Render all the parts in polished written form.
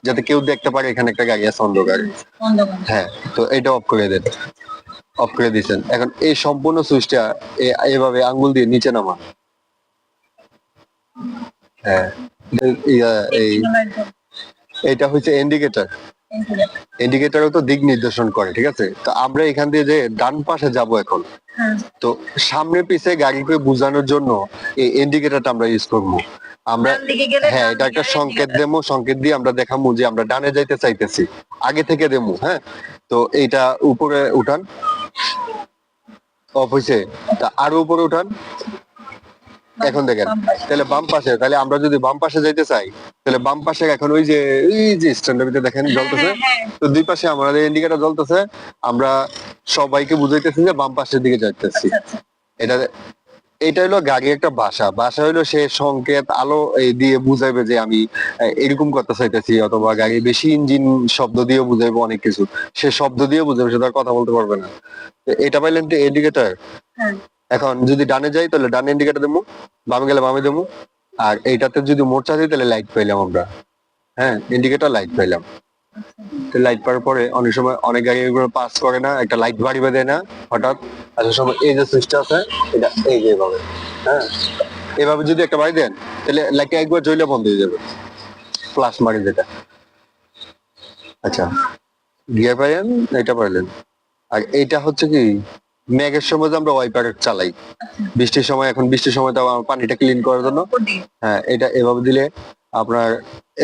যাতে কেউ দেখতে পারে এখানে একটা গাড়ি আছে অন্ধকারে। হ্যাঁ, তো এটা অফ করে দেন। অফ করে দিয়েছেন। এখন এই সম্পূর্ণ সুইচটা এভাবে আঙ্গুল দিয়ে নিচে নামান। হ্যাঁ, এই এটা হচ্ছে ইন্ডিকেটর। ইন্ডিকেটরও তো দিক নির্দেশন করে, ঠিক আছে? তো আমরা এখান দিয়ে যে ডান পাশে যাব এখন, তো সামনে পিছে গাড়িকে বোঝানোর জন্য এই ইন্ডিকেটরটা আমরা ইউজ করবো। আমরা হ্যাঁ, এটা একটা সংকেত দেবো, সংকেত দিয়ে আমরা দেখাবো যে আমরা ডানে যাইতে চাইতেছি, আগে থেকে দেবো। হ্যাঁ, তো এইটা উপরে উঠান। অফ হয়েছে, তা আরো উপরে উঠান। এখন দেখেন, তাহলে বাম পাশে, তাহলে আমরা যদি বাম পাশে যাইতে চাই, তাহলে বাম পাশে এখন ওই যে স্ট্যান্ডের ভিতরে দেখেন জ্বলতেছে, তো দুই পাশে আমাদের ইন্ডিকেটর জ্বলতেছে। আমরা সবাইকে বুঝাইতেছি যে বাম পাশের দিকে যাইতেছি। এটা এটা হলো গাড়ি একটা ভাষা। ভাষা হলো সে সংকেত আলো এই দিয়ে বুঝাইবে যে আমি এরকম করতে চাইতেছি, অথবা গাড়ি বেশি ইঞ্জিন শব্দ দিয়ে বুঝাইবে অনেক কিছু। সে শব্দ দিয়ে বুঝাবে, সে তার কথা বলতে পারবে না। তো এটা পাইলেন তো ইন্ডিকেটর। এখন যদি ডানে যাই তাহলে ডানে ইন্ডিকেটর দেবো, বামে গেলে বামে দেবো। আর এইটাতে যদি মোর্চা দিই তাহলে লাইট পাইলাম আমরা। হ্যাঁ, ইন্ডিকেটর লাইট পাইলাম। লাইট পাওয়ার পরে অনেক সময় অনেক গাড়ি এগুলো পাস করে না, একটা লাইট বাড়িয়ে দেয় না হঠাৎ। আসার সময় এই যে সুইচটা আছে, এটা এই যে এভাবে, হ্যাঁ, এভাবে যদি একটা বাড়ি দেন তাহলে লাইটটা একবার জ্বলে বন্ধ হয়ে যাবে, ফ্লাশ মারি যেটা। আচ্ছা, গিয়ার পাইলেন, এটা পাইলেন। আর এইটা হচ্ছে কি, মেঘের সময় যে আমরা ওয়াইপার চালাই, বৃষ্টির সময়, এখন বৃষ্টির সময় তো আমার পানিটা ক্লিন করার জন্য। হ্যাঁ, এটা এভাবে দিলে আপনার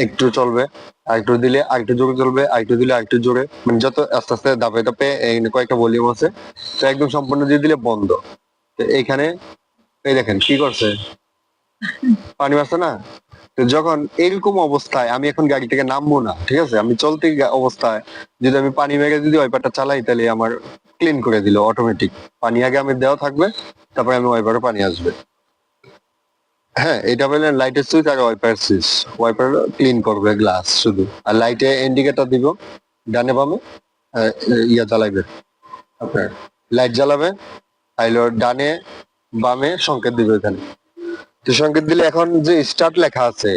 একটু চলবে, আর একটু দিলে আর একটু জোরে চলবে, আর একটু দিলে আর একটু জোরে, মানে যত আস্তে আস্তে ধাপে ধাপে কয়েকটা ভলিউম আছে। তো একদম সম্পূর্ণ দিয়ে দিলে বন্ধ। তো এইখানে এই দেখেন কি করছে, পানি মারছে না? তো যখন এরকম অবস্থায় আমি এখন গাড়ি থেকে নামবো না, ঠিক আছে, আমি চলতি অবস্থায় যদি আমি পানি মেরে যদি ওয়াইপারটা চালাই, তাহলে আমার ক্লিন করে দিল অটোমেটিক। পানি আগে আমি দেওয়া থাকবে, তারপরে আমি ওয়াইপারে পানি আসবে। হ্যাঁ, এটা বললেন লাইটের সুইচ আর ওয়াইপার সুইচ। ওয়াইপার ক্লিন করবে গ্লাস শুধু, আর লাইটে ইন্ডিকেটর দিব ডানে বামে। ইয়া জ্বালাইবে আপনার, লাইট জ্বালাবে, তাইলে ডানে বামে সংকেত দিবে এখানে। তো সংকেত দিলে এখন যে স্টার্ট লেখা আছে,